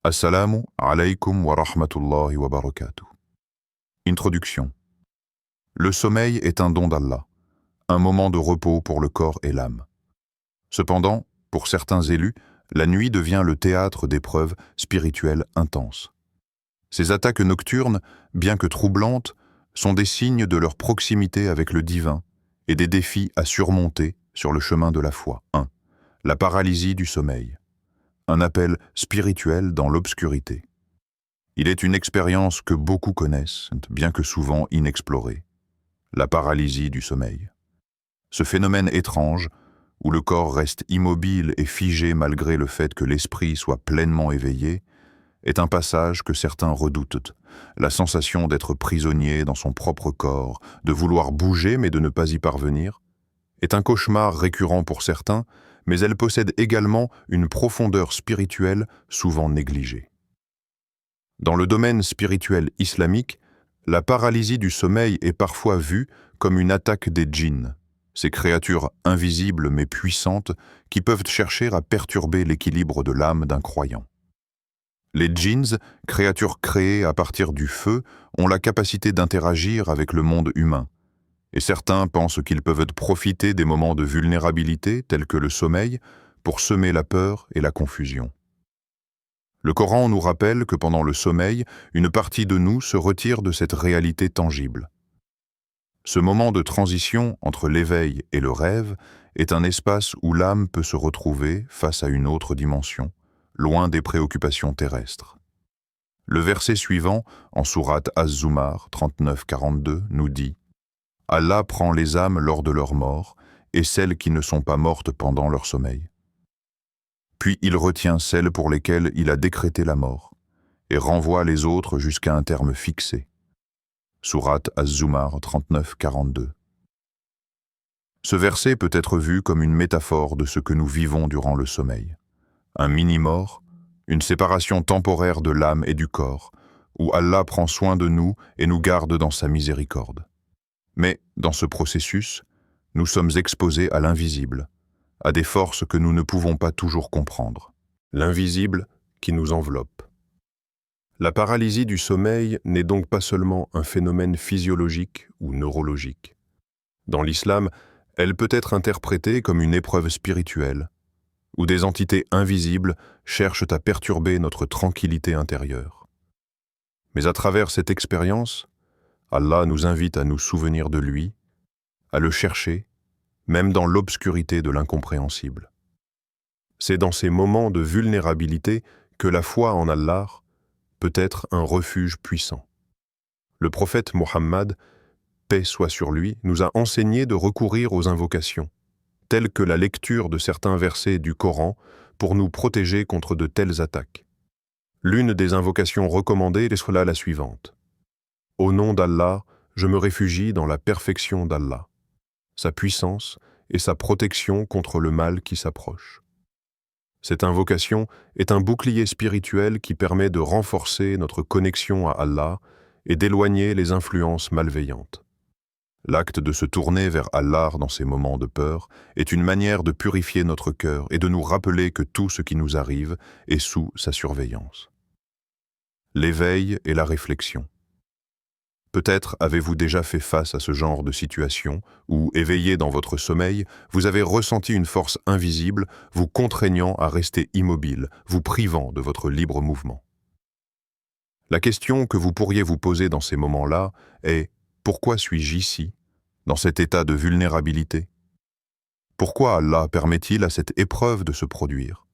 Assalamu alaykum wa rahmatullahi wa barakatuh. Introduction. Le sommeil est un don d'Allah, un moment de repos pour le corps et l'âme. Cependant, pour certains élus, la nuit devient le théâtre d'épreuves spirituelles intenses. Ces attaques nocturnes, bien que troublantes, sont des signes de leur proximité avec le divin et des défis à surmonter sur le chemin de la foi. 1. La paralysie du sommeil. Un appel spirituel dans l'obscurité. Il est une expérience que beaucoup connaissent, bien que souvent inexplorée. La paralysie du sommeil. Ce phénomène étrange, où le corps reste immobile et figé malgré le fait que l'esprit soit pleinement éveillé, est un passage que certains redoutent. La sensation d'être prisonnier dans son propre corps, de vouloir bouger mais de ne pas y parvenir, est un cauchemar récurrent pour certains, mais elle possède également une profondeur spirituelle souvent négligée. Dans le domaine spirituel islamique, la paralysie du sommeil est parfois vue comme une attaque des djinns, ces créatures invisibles mais puissantes qui peuvent chercher à perturber l'équilibre de l'âme d'un croyant. Les djinns, créatures créées à partir du feu, ont la capacité d'interagir avec le monde humain, et certains pensent qu'ils peuvent profiter des moments de vulnérabilité tels que le sommeil pour semer la peur et la confusion. Le Coran nous rappelle que pendant le sommeil, une partie de nous se retire de cette réalité tangible. Ce moment de transition entre l'éveil et le rêve est un espace où l'âme peut se retrouver face à une autre dimension, loin des préoccupations terrestres. Le verset suivant, en sourate Az-Zumar 39-42, nous dit « Allah prend les âmes lors de leur mort et celles qui ne sont pas mortes pendant leur sommeil. Puis il retient celles pour lesquelles il a décrété la mort et renvoie les autres jusqu'à un terme fixé. » Sourate Az-Zumar 39-42. Ce verset peut être vu comme une métaphore de ce que nous vivons durant le sommeil. Un mini-mort, une séparation temporaire de l'âme et du corps, où Allah prend soin de nous et nous garde dans sa miséricorde. Mais, dans ce processus, nous sommes exposés à l'invisible, à des forces que nous ne pouvons pas toujours comprendre. L'invisible qui nous enveloppe. La paralysie du sommeil n'est donc pas seulement un phénomène physiologique ou neurologique. Dans l'islam, elle peut être interprétée comme une épreuve spirituelle, où des entités invisibles cherchent à perturber notre tranquillité intérieure. Mais à travers cette expérience, Allah nous invite à nous souvenir de lui, à le chercher, même dans l'obscurité de l'incompréhensible. C'est dans ces moments de vulnérabilité que la foi en Allah peut être un refuge puissant. Le prophète Mohammed, paix soit sur lui, nous a enseigné de recourir aux invocations, telles que la lecture de certains versets du Coran pour nous protéger contre de telles attaques. L'une des invocations recommandées est la suivante. Au nom d'Allah, je me réfugie dans la perfection d'Allah, sa puissance et sa protection contre le mal qui s'approche. Cette invocation est un bouclier spirituel qui permet de renforcer notre connexion à Allah et d'éloigner les influences malveillantes. L'acte de se tourner vers Allah dans ces moments de peur est une manière de purifier notre cœur et de nous rappeler que tout ce qui nous arrive est sous sa surveillance. L'éveil et la réflexion. Peut-être avez-vous déjà fait face à ce genre de situation où, éveillé dans votre sommeil, vous avez ressenti une force invisible vous contraignant à rester immobile, vous privant de votre libre mouvement. La question que vous pourriez vous poser dans ces moments-là est « Pourquoi suis-je ici, dans cet état de vulnérabilité ? Pourquoi Allah permet-il à cette épreuve de se produire ?»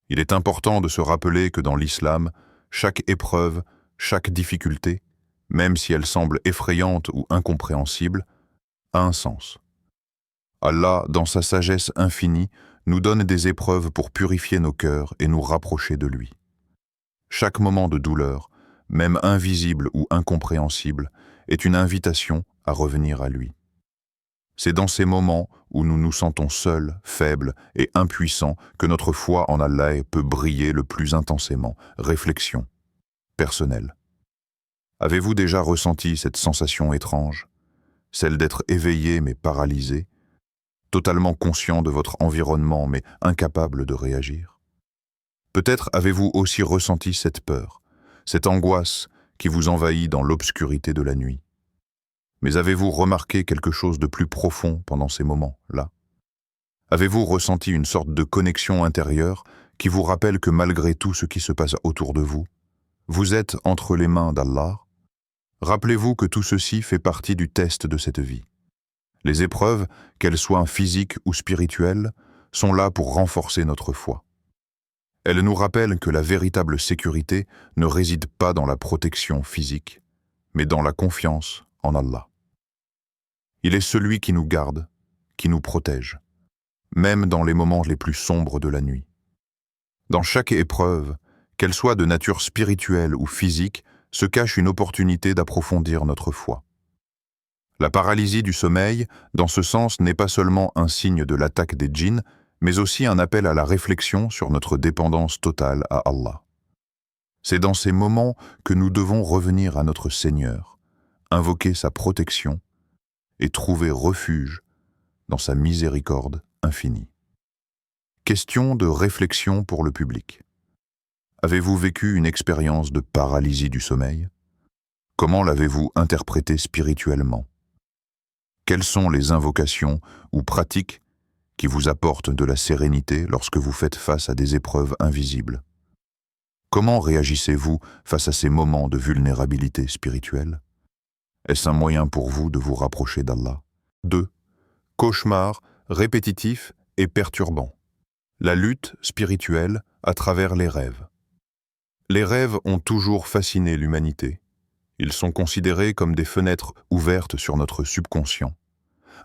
Il est important de se rappeler que dans l'islam, chaque épreuve, chaque difficulté, même si elle semble effrayante ou incompréhensible, a un sens. Allah, dans sa sagesse infinie, nous donne des épreuves pour purifier nos cœurs et nous rapprocher de lui. Chaque moment de douleur, même invisible ou incompréhensible, est une invitation à revenir à lui. C'est dans ces moments où nous nous sentons seuls, faibles et impuissants que notre foi en Allah peut briller le plus intensément. Réflexion personnelle. Avez-vous déjà ressenti cette sensation étrange, celle d'être éveillé mais paralysé, totalement conscient de votre environnement mais incapable de réagir? Peut-être avez-vous aussi ressenti cette peur, cette angoisse qui vous envahit dans l'obscurité de la nuit. Mais avez-vous remarqué quelque chose de plus profond pendant ces moments-là? Avez-vous ressenti une sorte de connexion intérieure qui vous rappelle que malgré tout ce qui se passe autour de vous, vous êtes entre les mains d'Allah? Rappelez-vous que tout ceci fait partie du test de cette vie. Les épreuves, qu'elles soient physiques ou spirituelles, sont là pour renforcer notre foi. Elles nous rappellent que la véritable sécurité ne réside pas dans la protection physique, mais dans la confiance en Allah. Il est celui qui nous garde, qui nous protège, même dans les moments les plus sombres de la nuit. Dans chaque épreuve, qu'elle soit de nature spirituelle ou physique, se cache une opportunité d'approfondir notre foi. La paralysie du sommeil, dans ce sens, n'est pas seulement un signe de l'attaque des djinns, mais aussi un appel à la réflexion sur notre dépendance totale à Allah. C'est dans ces moments que nous devons revenir à notre Seigneur, invoquer sa protection et trouver refuge dans sa miséricorde infinie. Question de réflexion pour le public. Avez-vous vécu une expérience de paralysie du sommeil? Comment l'avez-vous interprétée spirituellement? Quelles sont les invocations ou pratiques qui vous apportent de la sérénité lorsque vous faites face à des épreuves invisibles? Comment réagissez-vous face à ces moments de vulnérabilité spirituelle? Est-ce un moyen pour vous de vous rapprocher d'Allah? 2. Cauchemars répétitifs et perturbants. La lutte spirituelle à travers les rêves. Les rêves ont toujours fasciné l'humanité. Ils sont considérés comme des fenêtres ouvertes sur notre subconscient,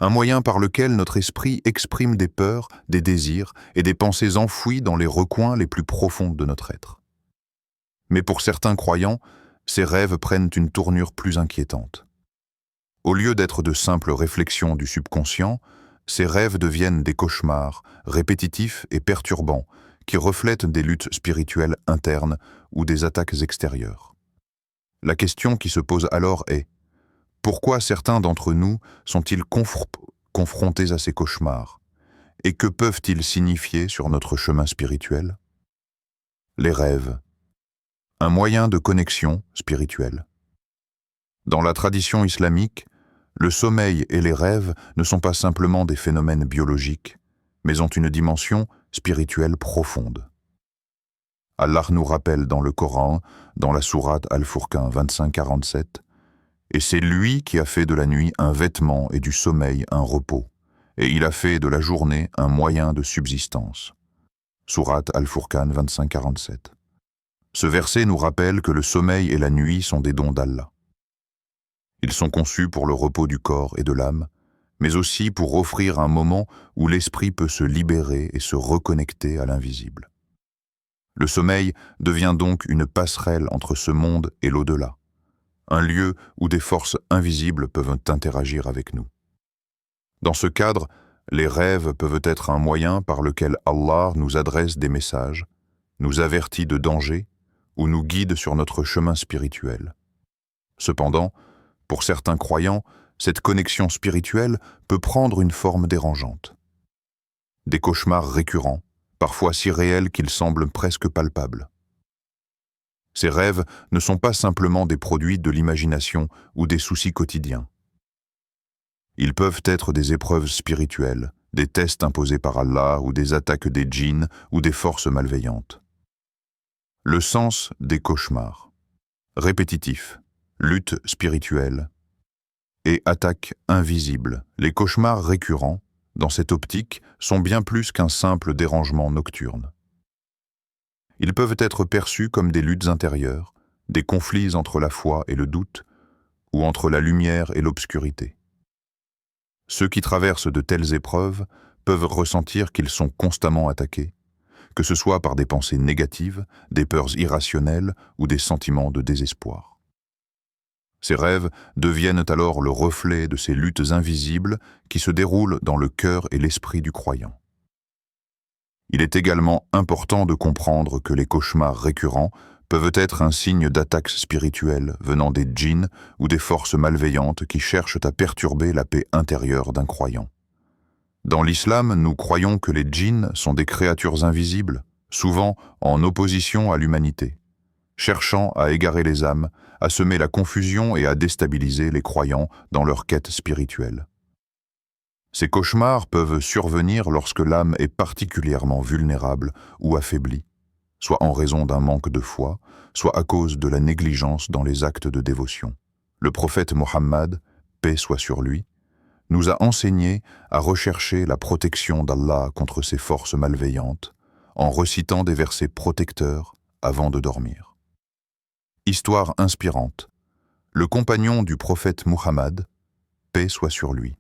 un moyen par lequel notre esprit exprime des peurs, des désirs et des pensées enfouies dans les recoins les plus profonds de notre être. Mais pour certains croyants, ces rêves prennent une tournure plus inquiétante. Au lieu d'être de simples réflexions du subconscient, ces rêves deviennent des cauchemars répétitifs et perturbants qui reflètent des luttes spirituelles internes ou des attaques extérieures. La question qui se pose alors est: pourquoi certains d'entre nous sont-ils confrontés à ces cauchemars? Et que peuvent-ils signifier sur notre chemin spirituel? Les rêves. Un moyen de connexion spirituelle. Dans la tradition islamique, le sommeil et les rêves ne sont pas simplement des phénomènes biologiques, mais ont une dimension spirituelle profonde. Allah nous rappelle dans le Coran, dans la sourate Al-Furqan 25-47, « Et c'est lui qui a fait de la nuit un vêtement et du sommeil un repos, et il a fait de la journée un moyen de subsistance. » Sourate Al-Furqan 25-47. Ce verset nous rappelle que le sommeil et la nuit sont des dons d'Allah. Ils sont conçus pour le repos du corps et de l'âme, mais aussi pour offrir un moment où l'esprit peut se libérer et se reconnecter à l'invisible. Le sommeil devient donc une passerelle entre ce monde et l'au-delà, un lieu où des forces invisibles peuvent interagir avec nous. Dans ce cadre, les rêves peuvent être un moyen par lequel Allah nous adresse des messages, nous avertit de dangers ou nous guide sur notre chemin spirituel. Cependant, pour certains croyants, cette connexion spirituelle peut prendre une forme dérangeante. Des cauchemars récurrents, parfois si réels qu'ils semblent presque palpables. Ces rêves ne sont pas simplement des produits de l'imagination ou des soucis quotidiens. Ils peuvent être des épreuves spirituelles, des tests imposés par Allah ou des attaques des djinns ou des forces malveillantes. Le sens des cauchemars. Répétitif, lutte spirituelle et attaque invisible. Les cauchemars récurrents, dans cette optique, sont bien plus qu'un simple dérangement nocturne. Ils peuvent être perçus comme des luttes intérieures, des conflits entre la foi et le doute, ou entre la lumière et l'obscurité. Ceux qui traversent de telles épreuves peuvent ressentir qu'ils sont constamment attaqués, que ce soit par des pensées négatives, des peurs irrationnelles ou des sentiments de désespoir. Ces rêves deviennent alors le reflet de ces luttes invisibles qui se déroulent dans le cœur et l'esprit du croyant. Il est également important de comprendre que les cauchemars récurrents peuvent être un signe d'attaques spirituelles venant des djinns ou des forces malveillantes qui cherchent à perturber la paix intérieure d'un croyant. Dans l'islam, nous croyons que les djinns sont des créatures invisibles, souvent en opposition à l'humanité, cherchant à égarer les âmes, à semer la confusion et à déstabiliser les croyants dans leur quête spirituelle. Ces cauchemars peuvent survenir lorsque l'âme est particulièrement vulnérable ou affaiblie, soit en raison d'un manque de foi, soit à cause de la négligence dans les actes de dévotion. Le prophète Mohammed, paix soit sur lui, nous a enseigné à rechercher la protection d'Allah contre ces forces malveillantes, en recitant des versets protecteurs avant de dormir. Histoire inspirante. Le compagnon du prophète Muhammad, paix soit sur lui.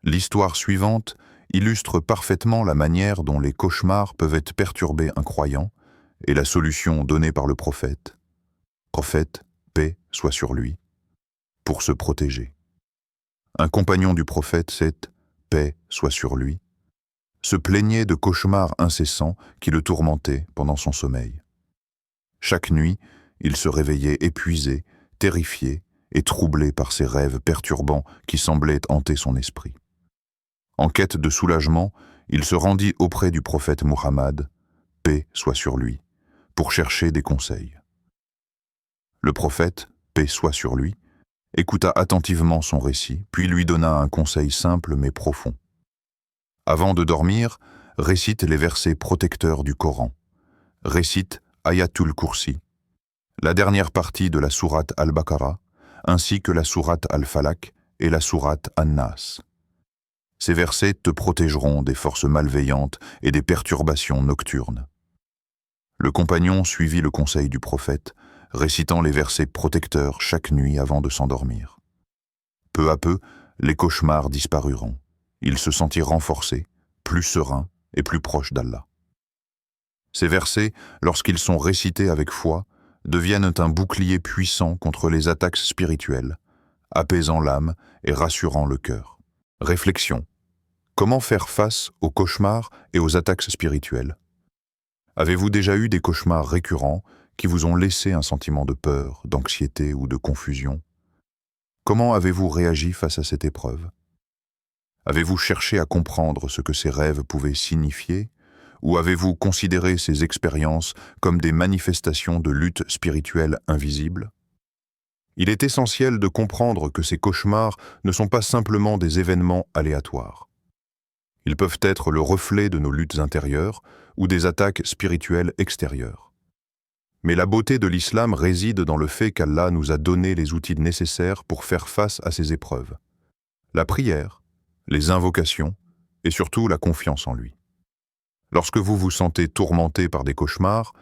L'histoire suivante illustre parfaitement la manière dont les cauchemars peuvent perturber un croyant et la solution donnée par le prophète, paix soit sur lui, pour se protéger. Un compagnon du prophète, paix soit sur lui, se plaignait de cauchemars incessants qui le tourmentaient pendant son sommeil. Chaque nuit, il se réveillait épuisé, terrifié et troublé par ces rêves perturbants qui semblaient hanter son esprit. En quête de soulagement, il se rendit auprès du prophète Muhammad, paix soit sur lui, pour chercher des conseils. Le prophète, paix soit sur lui, écouta attentivement son récit, puis lui donna un conseil simple mais profond. Avant de dormir, récite les versets protecteurs du Coran. Récite Ayatul Kursi, la dernière partie de la sourate Al-Baqarah, ainsi que la sourate Al-Falaq et la sourate An-Nas. Ces versets te protégeront des forces malveillantes et des perturbations nocturnes. Le compagnon suivit le conseil du prophète, récitant les versets protecteurs chaque nuit avant de s'endormir. Peu à peu, les cauchemars disparuront. Il se sentit renforcé, plus serein et plus proche d'Allah. Ces versets, lorsqu'ils sont récités avec foi, deviennent un bouclier puissant contre les attaques spirituelles, apaisant l'âme et rassurant le cœur. Réflexion. Comment faire face aux cauchemars et aux attaques spirituelles? Avez-vous déjà eu des cauchemars récurrents qui vous ont laissé un sentiment de peur, d'anxiété ou de confusion? Comment avez-vous réagi face à cette épreuve? Avez-vous cherché à comprendre ce que ces rêves pouvaient signifier, ou avez-vous considéré ces expériences comme des manifestations de lutte spirituelle invisible? Il est essentiel de comprendre que ces cauchemars ne sont pas simplement des événements aléatoires. Ils peuvent être le reflet de nos luttes intérieures ou des attaques spirituelles extérieures. Mais la beauté de l'islam réside dans le fait qu'Allah nous a donné les outils nécessaires pour faire face à ces épreuves. La prière, les invocations et surtout la confiance en lui. Lorsque vous vous sentez tourmenté par des cauchemars,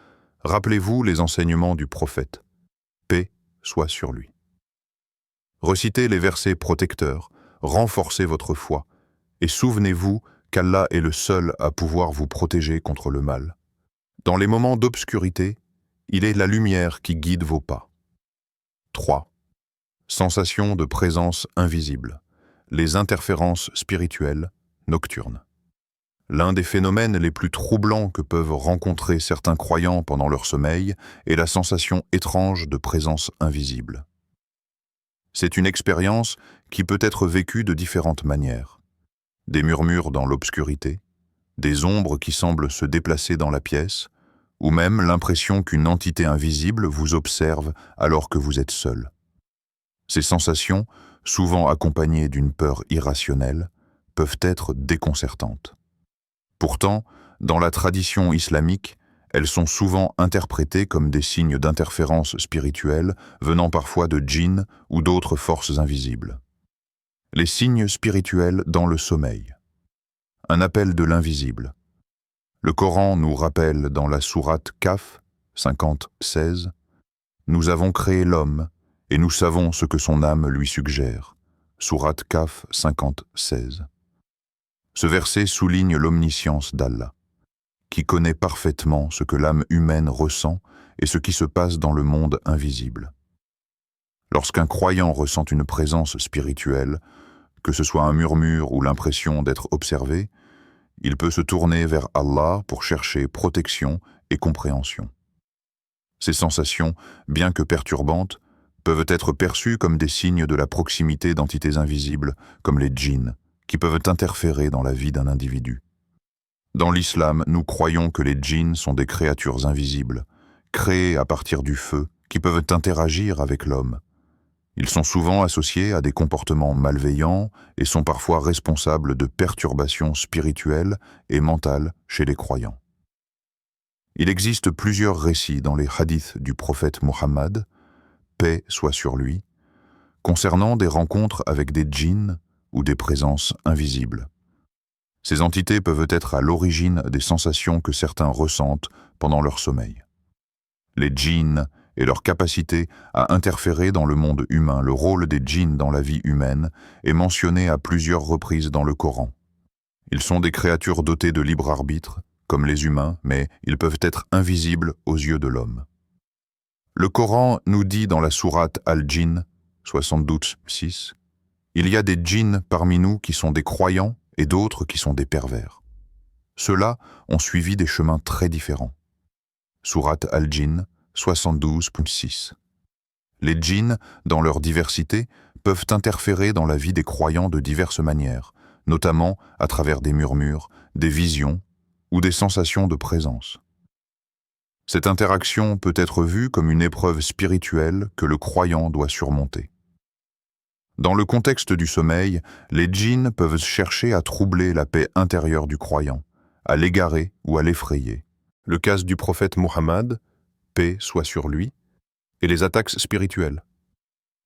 rappelez-vous les enseignements du prophète. Paix soit sur lui. Recitez les versets protecteurs, renforcez votre foi et souvenez-vous qu'Allah est le seul à pouvoir vous protéger contre le mal. Dans les moments d'obscurité, il est la lumière qui guide vos pas. 3. Sensation de présence invisible. Les interférences spirituelles nocturnes. L'un des phénomènes les plus troublants que peuvent rencontrer certains croyants pendant leur sommeil est la sensation étrange de présence invisible. C'est une expérience qui peut être vécue de différentes manières. Des murmures dans l'obscurité, des ombres qui semblent se déplacer dans la pièce, ou même l'impression qu'une entité invisible vous observe alors que vous êtes seul. Ces sensations, souvent accompagnées d'une peur irrationnelle, peuvent être déconcertantes. Pourtant, dans la tradition islamique, elles sont souvent interprétées comme des signes d'interférence spirituelle venant parfois de djinns ou d'autres forces invisibles. Les signes spirituels dans le sommeil. Un appel de l'invisible. Le Coran nous rappelle dans la sourate Kaf 50-16 « Nous avons créé l'homme et nous savons ce que son âme lui suggère » Sourate Kaf 50-16. Ce verset souligne l'omniscience d'Allah, qui connaît parfaitement ce que l'âme humaine ressent et ce qui se passe dans le monde invisible. Lorsqu'un croyant ressent une présence spirituelle, que ce soit un murmure ou l'impression d'être observé, il peut se tourner vers Allah pour chercher protection et compréhension. Ces sensations, bien que perturbantes, peuvent être perçues comme des signes de la proximité d'entités invisibles, comme les djinns, qui peuvent interférer dans la vie d'un individu. Dans l'islam, nous croyons que les djinns sont des créatures invisibles, créées à partir du feu, qui peuvent interagir avec l'homme. Ils sont souvent associés à des comportements malveillants et sont parfois responsables de perturbations spirituelles et mentales chez les croyants. Il existe plusieurs récits dans les hadiths du prophète Mohammed, paix soit sur lui, concernant des rencontres avec des djinns ou des présences invisibles. Ces entités peuvent être à l'origine des sensations que certains ressentent pendant leur sommeil. Les djinns et leur capacité à interférer dans le monde humain, le rôle des djinns dans la vie humaine est mentionné à plusieurs reprises dans le Coran. Ils sont des créatures dotées de libre arbitre, comme les humains, mais ils peuvent être invisibles aux yeux de l'homme. Le Coran nous dit dans la sourate Al-Djinn, 72-6, « Il y a des djinns parmi nous qui sont des croyants et d'autres qui sont des pervers. Ceux-là ont suivi des chemins très différents. » Sourate Al-Djinn, 72.6. Les djinns, dans leur diversité, peuvent interférer dans la vie des croyants de diverses manières, notamment à travers des murmures, des visions ou des sensations de présence. Cette interaction peut être vue comme une épreuve spirituelle que le croyant doit surmonter. Dans le contexte du sommeil, les djinns peuvent chercher à troubler la paix intérieure du croyant, à l'égarer ou à l'effrayer. Le cas du prophète Mohammed, paix soit sur lui, et les attaques spirituelles.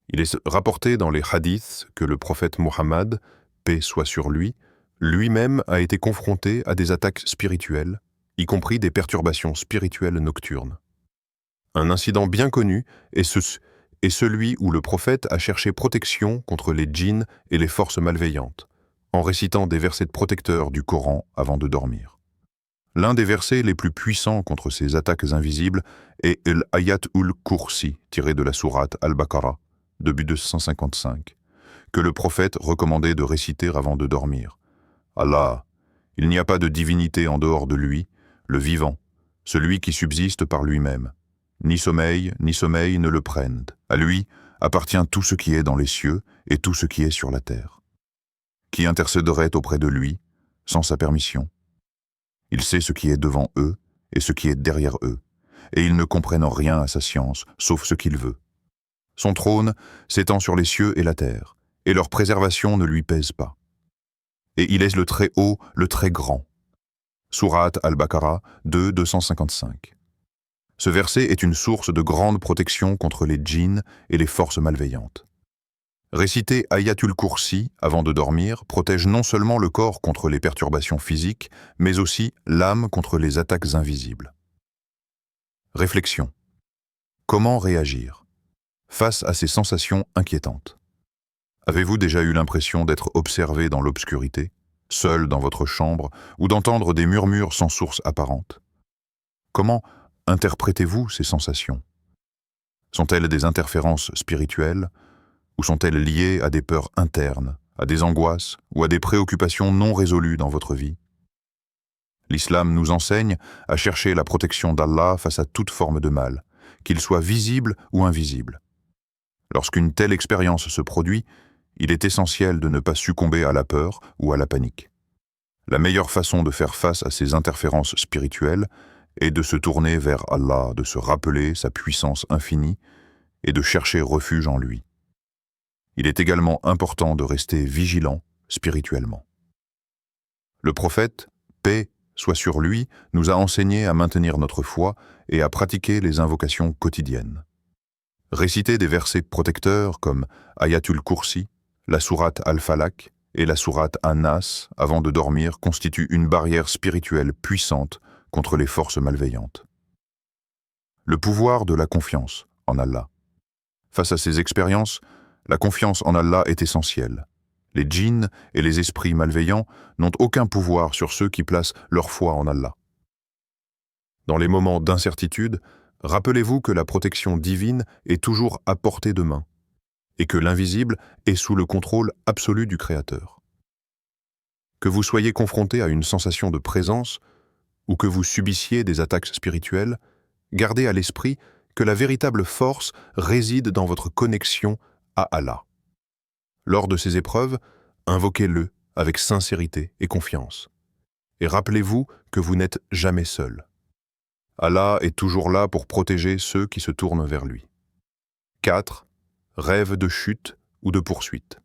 Il est rapporté dans les hadiths que le prophète Mohammed, paix soit sur lui, lui-même a été confronté à des attaques spirituelles, y compris des perturbations spirituelles nocturnes. Un incident bien connu est celui où le prophète a cherché protection contre les djinns et les forces malveillantes, en récitant des versets protecteurs du Coran avant de dormir. L'un des versets les plus puissants contre ces attaques invisibles est l'Ayat-ul Kursi, tiré de la sourate Al-Baqarah, début 255, que le prophète recommandait de réciter avant de dormir. Allah, il n'y a pas de divinité en dehors de lui, le vivant, celui qui subsiste par lui-même. Ni sommeil ne le prennent. À lui appartient tout ce qui est dans les cieux et tout ce qui est sur la terre. Qui intercéderait auprès de lui, sans sa permission? Il sait ce qui est devant eux et ce qui est derrière eux, et ils ne comprennent rien à sa science, sauf ce qu'il veut. Son trône s'étend sur les cieux et la terre, et leur préservation ne lui pèse pas. Et il est le très haut, le très grand. Sourate Al-Baqarah 2:255. Ce verset est une source de grande protection contre les djinns et les forces malveillantes. Réciter Ayatul Kursi avant de dormir protège non seulement le corps contre les perturbations physiques, mais aussi l'âme contre les attaques invisibles. Réflexion. Comment réagir face à ces sensations inquiétantes? Avez-vous déjà eu l'impression d'être observé dans l'obscurité, seul dans votre chambre, ou d'entendre des murmures sans source apparente? Comment interprétez-vous ces sensations? Sont-elles des interférences spirituelles, ou sont-elles liées à des peurs internes, à des angoisses ou à des préoccupations non résolues dans votre vie? L'islam nous enseigne à chercher la protection d'Allah face à toute forme de mal, qu'il soit visible ou invisible. Lorsqu'une telle expérience se produit, il est essentiel de ne pas succomber à la peur ou à la panique. La meilleure façon de faire face à ces interférences spirituelles est de se tourner vers Allah, de se rappeler sa puissance infinie et de chercher refuge en lui. Il est également important de rester vigilant spirituellement. Le prophète, paix soit sur lui, nous a enseigné à maintenir notre foi et à pratiquer les invocations quotidiennes. Réciter des versets protecteurs comme Ayatul Kursi, la sourate Al-Falaq et la sourate An-Nas avant de dormir constitue une barrière spirituelle puissante contre les forces malveillantes. Le pouvoir de la confiance en Allah. Face à ces expériences, la confiance en Allah est essentielle. Les djinns et les esprits malveillants n'ont aucun pouvoir sur ceux qui placent leur foi en Allah. Dans les moments d'incertitude, rappelez-vous que la protection divine est toujours à portée de main et que l'invisible est sous le contrôle absolu du Créateur. Que vous soyez confronté à une sensation de présence ou que vous subissiez des attaques spirituelles, gardez à l'esprit que la véritable force réside dans votre connexion à Allah. Lors de ces épreuves, invoquez-le avec sincérité et confiance. et rappelez-vous que vous n'êtes jamais seul. Allah est toujours là pour protéger ceux qui se tournent vers lui. 4. Rêve de chute ou de poursuite.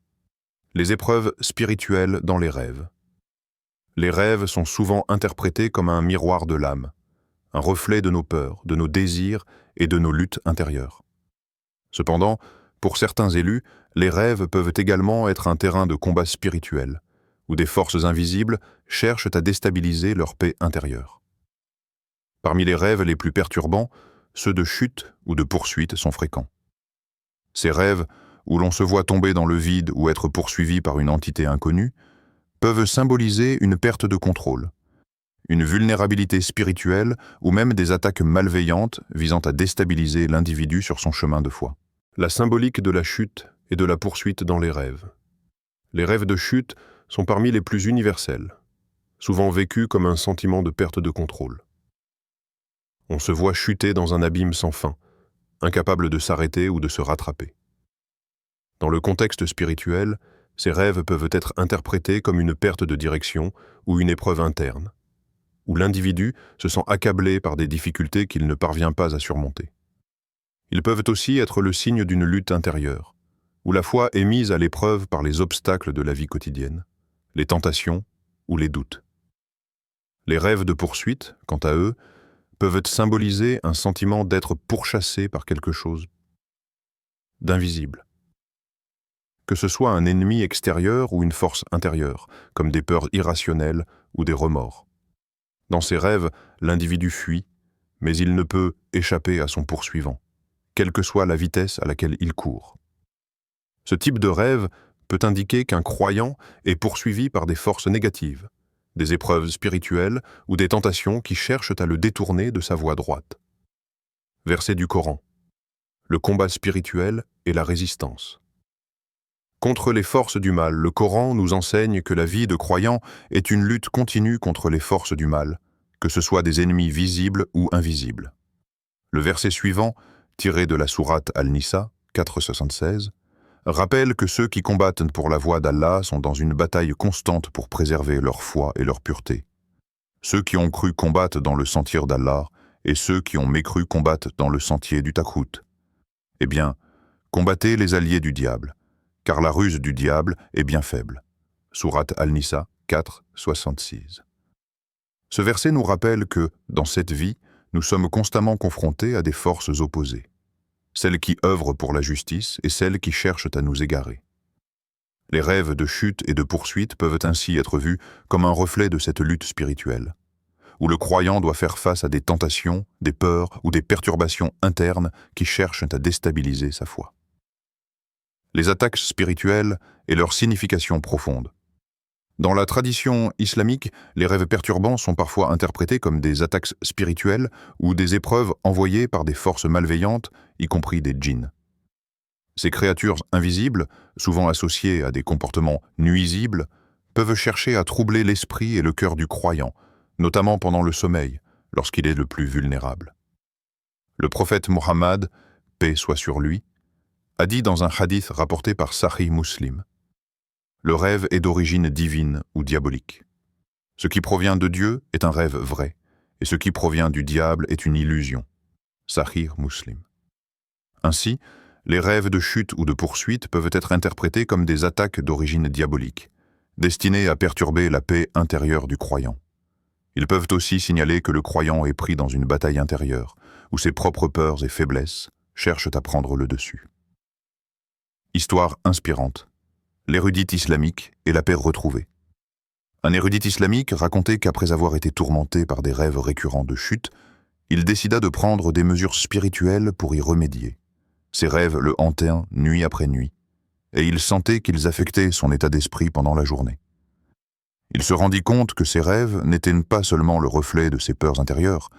Les épreuves spirituelles dans les rêves. Les rêves sont souvent interprétés comme un miroir de l'âme, un reflet de nos peurs, de nos désirs et de nos luttes intérieures. Cependant, pour certains élus, les rêves peuvent également être un terrain de combat spirituel, où des forces invisibles cherchent à déstabiliser leur paix intérieure. Parmi les rêves les plus perturbants, ceux de chute ou de poursuite sont fréquents. Ces rêves, où l'on se voit tomber dans le vide ou être poursuivi par une entité inconnue, peuvent symboliser une perte de contrôle, une vulnérabilité spirituelle ou même des attaques malveillantes visant à déstabiliser l'individu sur son chemin de foi. La symbolique de la chute et de la poursuite dans les rêves. Les rêves de chute sont parmi les plus universels, souvent vécus comme un sentiment de perte de contrôle. On se voit chuter dans un abîme sans fin, incapable de s'arrêter ou de se rattraper. Dans le contexte spirituel, ces rêves peuvent être interprétés comme une perte de direction ou une épreuve interne, où l'individu se sent accablé par des difficultés qu'il ne parvient pas à surmonter. Ils peuvent aussi être le signe d'une lutte intérieure, où la foi est mise à l'épreuve par les obstacles de la vie quotidienne, les tentations ou les doutes. Les rêves de poursuite, quant à eux, peuvent symboliser un sentiment d'être pourchassé par quelque chose d'invisible. Que ce soit un ennemi extérieur ou une force intérieure, comme des peurs irrationnelles ou des remords. Dans ces rêves, l'individu fuit, mais il ne peut échapper à son poursuivant, quelle que soit la vitesse à laquelle il court. Ce type de rêve peut indiquer qu'un croyant est poursuivi par des forces négatives, des épreuves spirituelles ou des tentations qui cherchent à le détourner de sa voie droite. Verset du Coran. Le combat spirituel et la résistance. Contre les forces du mal, le Coran nous enseigne que la vie de croyant est une lutte continue contre les forces du mal, que ce soit des ennemis visibles ou invisibles. Le verset suivant, tiré de la sourate Al-Nisa, 4,76, rappelle que ceux qui combattent pour la voie d'Allah sont dans une bataille constante pour préserver leur foi et leur pureté. Ceux qui ont cru combattent dans le sentier d'Allah, et ceux qui ont mécru combattent dans le sentier du Takhut. Eh bien, combattez les alliés du diable, car la ruse du diable est bien faible. Sourate Al-Nisa 4,66. Ce verset nous rappelle que, dans cette vie, nous sommes constamment confrontés à des forces opposées, celles qui œuvrent pour la justice et celles qui cherchent à nous égarer. Les rêves de chute et de poursuite peuvent ainsi être vus comme un reflet de cette lutte spirituelle, où le croyant doit faire face à des tentations, des peurs ou des perturbations internes qui cherchent à déstabiliser sa foi. Les attaques spirituelles et leur signification profonde. Dans la tradition islamique, les rêves perturbants sont parfois interprétés comme des attaques spirituelles ou des épreuves envoyées par des forces malveillantes, y compris des djinns. Ces créatures invisibles, souvent associées à des comportements nuisibles, peuvent chercher à troubler l'esprit et le cœur du croyant, notamment pendant le sommeil, lorsqu'il est le plus vulnérable. Le prophète Mohammed, paix soit sur lui, a dit dans un hadith rapporté par Sahih Muslim: le rêve est d'origine divine ou diabolique. Ce qui provient de Dieu est un rêve vrai, et ce qui provient du diable est une illusion. Sahih Muslim. Ainsi, les rêves de chute ou de poursuite peuvent être interprétés comme des attaques d'origine diabolique, destinées à perturber la paix intérieure du croyant. Ils peuvent aussi signaler que le croyant est pris dans une bataille intérieure, où ses propres peurs et faiblesses cherchent à prendre le dessus. Histoire inspirante. L'érudite islamique et la paix retrouvée. Un érudite islamique racontait qu'après avoir été tourmenté par des rêves récurrents de chute, il décida de prendre des mesures spirituelles pour y remédier. Ces rêves le hantaient nuit après nuit, et il sentait qu'ils affectaient son état d'esprit pendant la journée. Il se rendit compte que ces rêves n'étaient pas seulement le reflet de ses peurs intérieures,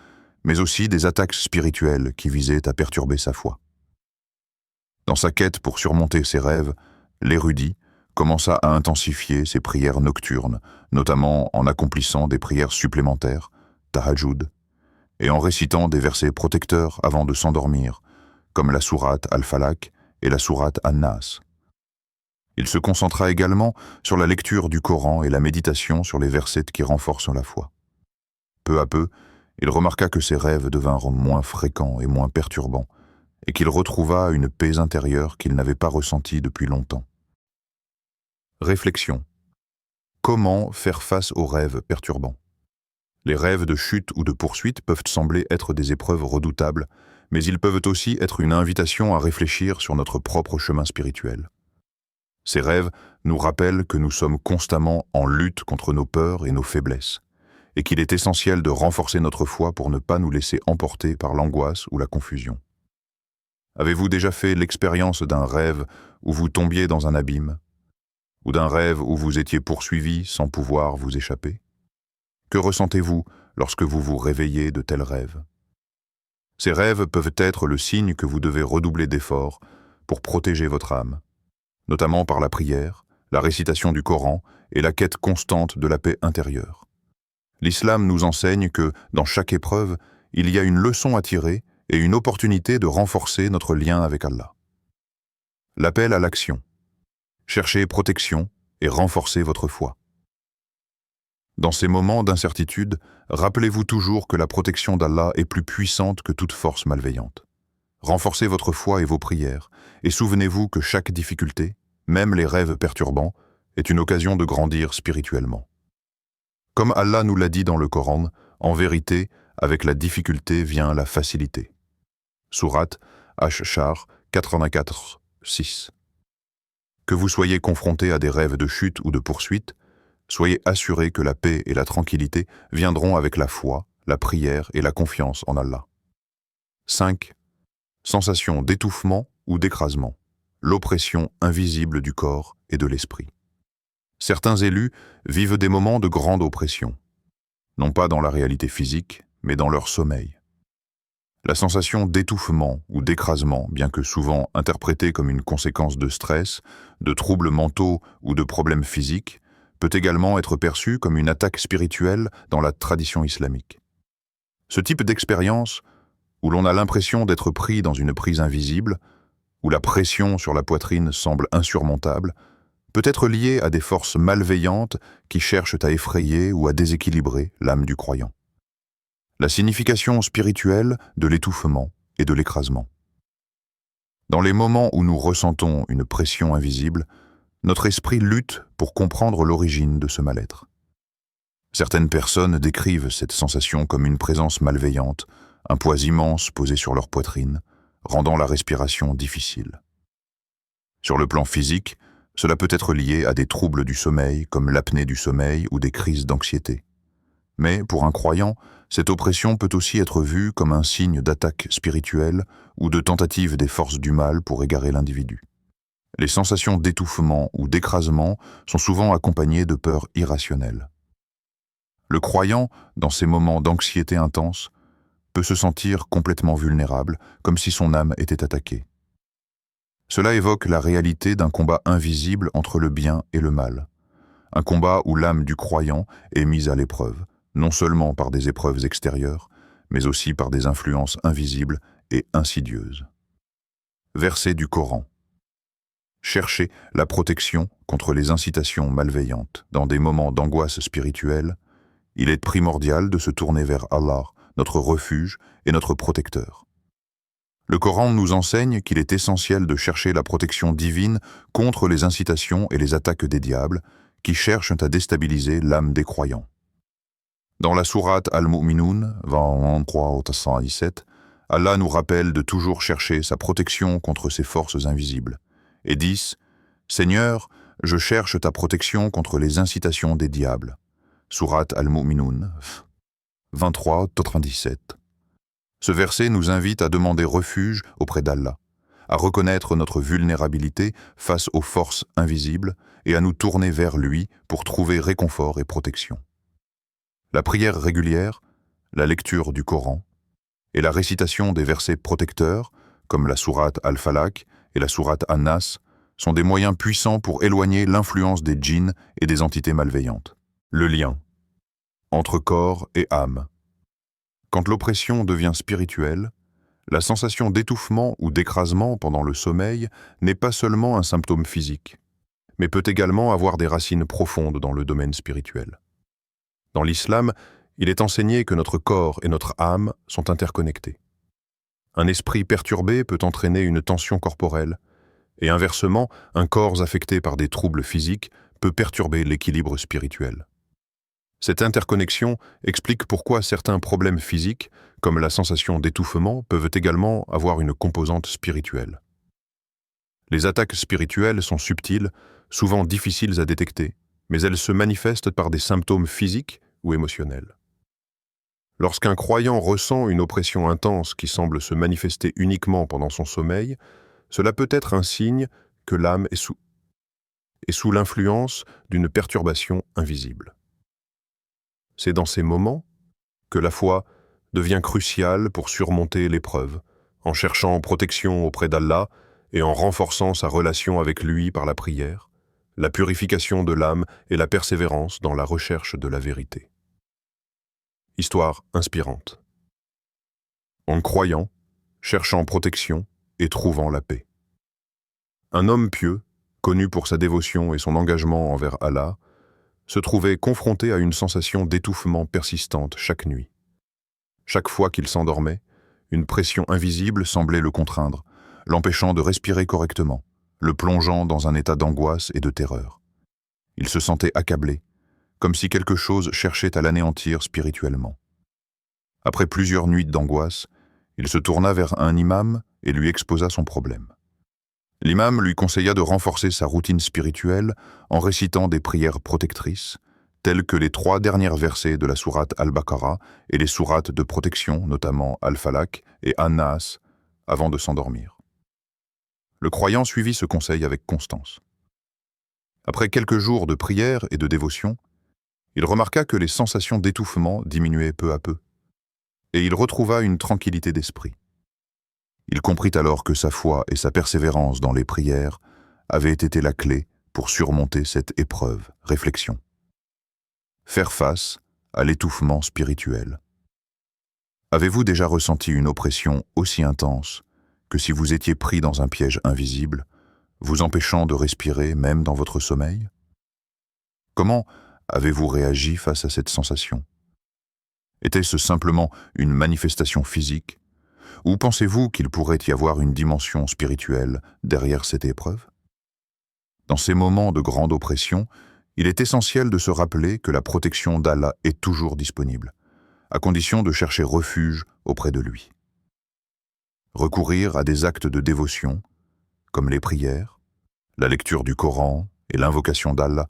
mais aussi des attaques spirituelles qui visaient à perturber sa foi. Dans sa quête pour surmonter ces rêves, l'érudit commença à intensifier ses prières nocturnes, notamment en accomplissant des prières supplémentaires, tahajjud, et en récitant des versets protecteurs avant de s'endormir, comme la sourate Al-Falaq et la sourate An-Nas. Il se concentra également sur la lecture du Coran et la méditation sur les versets qui renforcent la foi. Peu à peu, il remarqua que ses rêves devinrent moins fréquents et moins perturbants, et qu'il retrouva une paix intérieure qu'il n'avait pas ressentie depuis longtemps. Réflexion. Comment faire face aux rêves perturbants? Les rêves de chute ou de poursuite peuvent sembler être des épreuves redoutables, mais ils peuvent aussi être une invitation à réfléchir sur notre propre chemin spirituel. Ces rêves nous rappellent que nous sommes constamment en lutte contre nos peurs et nos faiblesses, et qu'il est essentiel de renforcer notre foi pour ne pas nous laisser emporter par l'angoisse ou la confusion. Avez-vous déjà fait l'expérience d'un rêve où vous tombiez dans un abîme, ou d'un rêve où vous étiez poursuivi sans pouvoir vous échapper? Que ressentez-vous lorsque vous vous réveillez de tels rêves? Ces rêves peuvent être le signe que vous devez redoubler d'efforts pour protéger votre âme, notamment par la prière, la récitation du Coran et la quête constante de la paix intérieure. L'islam nous enseigne que, dans chaque épreuve, il y a une leçon à tirer et une opportunité de renforcer notre lien avec Allah. L'appel à l'action. Cherchez protection et renforcez votre foi. Dans ces moments d'incertitude, rappelez-vous toujours que la protection d'Allah est plus puissante que toute force malveillante. Renforcez votre foi et vos prières, et souvenez-vous que chaque difficulté, même les rêves perturbants, est une occasion de grandir spirituellement. Comme Allah nous l'a dit dans le Coran, en vérité, avec la difficulté vient la facilité. Sourate Ash-Shar 84, 6. Que vous soyez confrontés à des rêves de chute ou de poursuite, soyez assurés que la paix et la tranquillité viendront avec la foi, la prière et la confiance en Allah. 5. Sensation d'étouffement ou d'écrasement, l'oppression invisible du corps et de l'esprit. Certains élus vivent des moments de grande oppression, non pas dans la réalité physique, mais dans leur sommeil. La sensation d'étouffement ou d'écrasement, bien que souvent interprétée comme une conséquence de stress, de troubles mentaux ou de problèmes physiques, peut également être perçue comme une attaque spirituelle dans la tradition islamique. Ce type d'expérience, où l'on a l'impression d'être pris dans une prise invisible, où la pression sur la poitrine semble insurmontable, peut être lié à des forces malveillantes qui cherchent à effrayer ou à déséquilibrer l'âme du croyant. La signification spirituelle de l'étouffement et de l'écrasement. Dans les moments où nous ressentons une pression invisible, notre esprit lutte pour comprendre l'origine de ce mal-être. Certaines personnes décrivent cette sensation comme une présence malveillante, un poids immense posé sur leur poitrine, rendant la respiration difficile. Sur le plan physique, cela peut être lié à des troubles du sommeil comme l'apnée du sommeil ou des crises d'anxiété. Mais pour un croyant, cette oppression peut aussi être vue comme un signe d'attaque spirituelle ou de tentative des forces du mal pour égarer l'individu. Les sensations d'étouffement ou d'écrasement sont souvent accompagnées de peurs irrationnelles. Le croyant, dans ces moments d'anxiété intense, peut se sentir complètement vulnérable, comme si son âme était attaquée. Cela évoque la réalité d'un combat invisible entre le bien et le mal, un combat où l'âme du croyant est mise à l'épreuve, non seulement par des épreuves extérieures, mais aussi par des influences invisibles et insidieuses. Verset du Coran. Cherchez la protection contre les incitations malveillantes. Dans des moments d'angoisse spirituelle, il est primordial de se tourner vers Allah, notre refuge et notre protecteur. Le Coran nous enseigne qu'il est essentiel de chercher la protection divine contre les incitations et les attaques des diables qui cherchent à déstabiliser l'âme des croyants. Dans la sourate Al-Mu'minun, 23-17, Allah nous rappelle de toujours chercher sa protection contre ces forces invisibles. Et 10. Seigneur, je cherche ta protection contre les incitations des diables. Sourate Al-Mu'minun, 23-97. Ce verset nous invite à demander refuge auprès d'Allah, à reconnaître notre vulnérabilité face aux forces invisibles et à nous tourner vers lui pour trouver réconfort et protection. La prière régulière, la lecture du Coran et la récitation des versets protecteurs, comme la sourate Al-Falaq et la sourate An-Nas, sont des moyens puissants pour éloigner l'influence des djinns et des entités malveillantes. Le lien entre corps et âme. Quand l'oppression devient spirituelle, la sensation d'étouffement ou d'écrasement pendant le sommeil n'est pas seulement un symptôme physique, mais peut également avoir des racines profondes dans le domaine spirituel. Dans l'islam, il est enseigné que notre corps et notre âme sont interconnectés. Un esprit perturbé peut entraîner une tension corporelle, et inversement, un corps affecté par des troubles physiques peut perturber l'équilibre spirituel. Cette interconnexion explique pourquoi certains problèmes physiques, comme la sensation d'étouffement, peuvent également avoir une composante spirituelle. Les attaques spirituelles sont subtiles, souvent difficiles à détecter, mais elles se manifestent par des symptômes physiques ou émotionnels. Lorsqu'un croyant ressent une oppression intense qui semble se manifester uniquement pendant son sommeil, cela peut être un signe que l'âme est sous l'influence d'une perturbation invisible. C'est dans ces moments que la foi devient cruciale pour surmonter l'épreuve, en cherchant protection auprès d'Allah et en renforçant sa relation avec lui par la prière, la purification de l'âme et la persévérance dans la recherche de la vérité. Histoire inspirante. En croyant, cherchant protection et trouvant la paix. Un homme pieux, connu pour sa dévotion et son engagement envers Allah, se trouvait confronté à une sensation d'étouffement persistante chaque nuit. Chaque fois qu'il s'endormait, une pression invisible semblait le contraindre, l'empêchant de respirer correctement, le plongeant dans un état d'angoisse et de terreur. Il se sentait accablé, comme si quelque chose cherchait à l'anéantir spirituellement. Après plusieurs nuits d'angoisse, il se tourna vers un imam et lui exposa son problème. L'imam lui conseilla de renforcer sa routine spirituelle en récitant des prières protectrices, telles que les 3 derniers versets de la sourate Al-Baqarah et les sourates de protection, notamment Al-Falaq et An-Nas, avant de s'endormir. Le croyant suivit ce conseil avec constance. Après quelques jours de prière et de dévotion, il remarqua que les sensations d'étouffement diminuaient peu à peu, et il retrouva une tranquillité d'esprit. Il comprit alors que sa foi et sa persévérance dans les prières avaient été la clé pour surmonter cette épreuve. Réflexion. Faire face à l'étouffement spirituel. Avez-vous déjà ressenti une oppression aussi intense que si vous étiez pris dans un piège invisible, vous empêchant de respirer même dans votre sommeil? Comment avez-vous réagi face à cette sensation? Était-ce simplement une manifestation physique? Ou pensez-vous qu'il pourrait y avoir une dimension spirituelle derrière cette épreuve? Dans ces moments de grande oppression, il est essentiel de se rappeler que la protection d'Allah est toujours disponible, à condition de chercher refuge auprès de lui. Recourir à des actes de dévotion, comme les prières, la lecture du Coran et l'invocation d'Allah,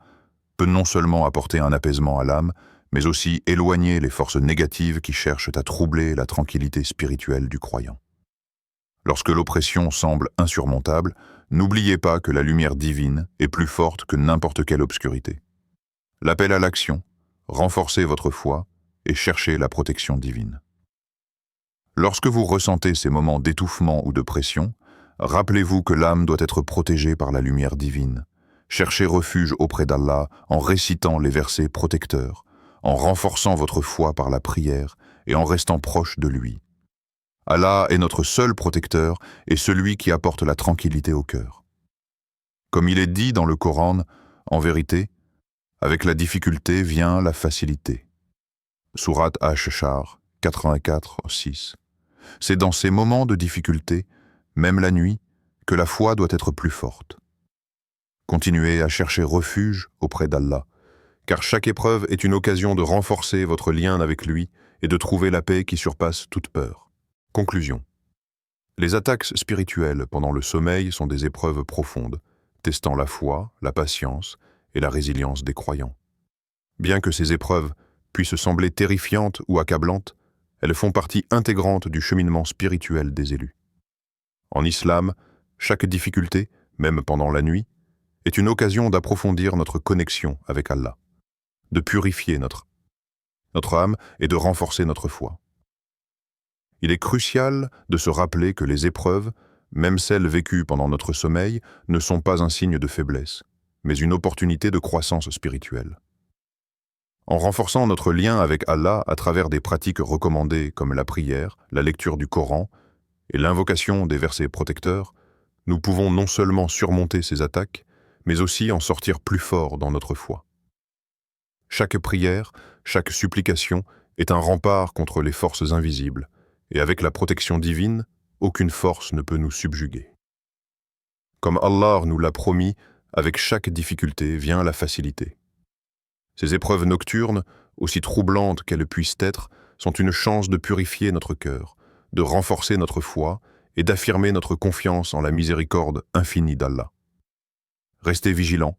peut non seulement apporter un apaisement à l'âme, mais aussi éloigner les forces négatives qui cherchent à troubler la tranquillité spirituelle du croyant. Lorsque l'oppression semble insurmontable, n'oubliez pas que la lumière divine est plus forte que n'importe quelle obscurité. L'appel à l'action, renforcez votre foi et cherchez la protection divine. Lorsque vous ressentez ces moments d'étouffement ou de pression, rappelez-vous que l'âme doit être protégée par la lumière divine. Cherchez refuge auprès d'Allah en récitant les versets protecteurs, en renforçant votre foi par la prière et en restant proche de lui. Allah est notre seul protecteur et celui qui apporte la tranquillité au cœur. Comme il est dit dans le Coran, en vérité, avec la difficulté vient la facilité. Sourate Ash-Shar 84:6. C'est dans ces moments de difficulté, même la nuit, que la foi doit être plus forte. Continuez à chercher refuge auprès d'Allah, car chaque épreuve est une occasion de renforcer votre lien avec lui et de trouver la paix qui surpasse toute peur. Conclusion. Les attaques spirituelles pendant le sommeil sont des épreuves profondes, testant la foi, la patience et la résilience des croyants. Bien que ces épreuves puissent sembler terrifiantes ou accablantes, elles font partie intégrante du cheminement spirituel des élus. En islam, chaque difficulté, même pendant la nuit, est une occasion d'approfondir notre connexion avec Allah, de purifier notre âme et de renforcer notre foi. Il est crucial de se rappeler que les épreuves, même celles vécues pendant notre sommeil, ne sont pas un signe de faiblesse, mais une opportunité de croissance spirituelle. En renforçant notre lien avec Allah à travers des pratiques recommandées comme la prière, la lecture du Coran et l'invocation des versets protecteurs, nous pouvons non seulement surmonter ces attaques, mais aussi en sortir plus fort dans notre foi. Chaque prière, chaque supplication est un rempart contre les forces invisibles, et avec la protection divine, aucune force ne peut nous subjuguer. Comme Allah nous l'a promis, avec chaque difficulté vient la facilité. Ces épreuves nocturnes, aussi troublantes qu'elles puissent être, sont une chance de purifier notre cœur, de renforcer notre foi et d'affirmer notre confiance en la miséricorde infinie d'Allah. Restez vigilants,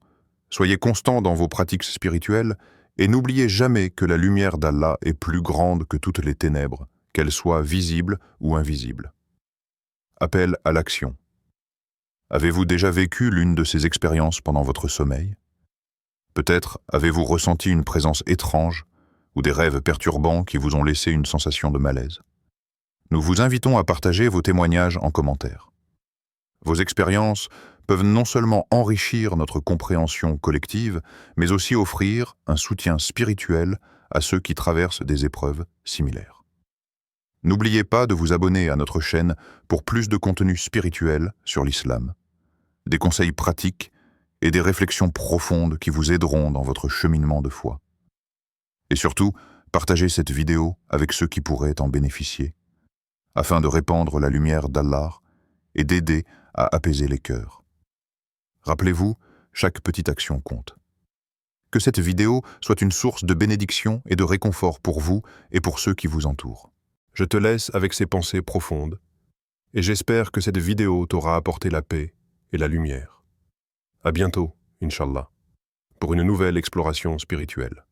soyez constants dans vos pratiques spirituelles et n'oubliez jamais que la lumière d'Allah est plus grande que toutes les ténèbres, qu'elles soient visibles ou invisibles. Appel à l'action. Avez-vous déjà vécu l'une de ces expériences pendant votre sommeil? Peut-être avez-vous ressenti une présence étrange ou des rêves perturbants qui vous ont laissé une sensation de malaise. Nous vous invitons à partager vos témoignages en commentaire. Vos expériences peuvent non seulement enrichir notre compréhension collective, mais aussi offrir un soutien spirituel à ceux qui traversent des épreuves similaires. N'oubliez pas de vous abonner à notre chaîne pour plus de contenu spirituel sur l'islam, des conseils pratiques et des réflexions profondes qui vous aideront dans votre cheminement de foi. Et surtout, partagez cette vidéo avec ceux qui pourraient en bénéficier, afin de répandre la lumière d'Allah et d'aider à apaiser les cœurs. Rappelez-vous, chaque petite action compte. Que cette vidéo soit une source de bénédiction et de réconfort pour vous et pour ceux qui vous entourent. Je te laisse avec ces pensées profondes, et j'espère que cette vidéo t'aura apporté la paix et la lumière. À bientôt, Inch'Allah, pour une nouvelle exploration spirituelle.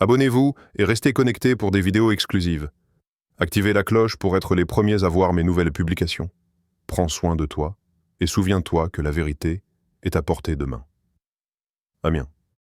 Abonnez-vous et restez connectés pour des vidéos exclusives. Activez la cloche pour être les premiers à voir mes nouvelles publications. Prends soin de toi et souviens-toi que la vérité est à portée de main. Amien.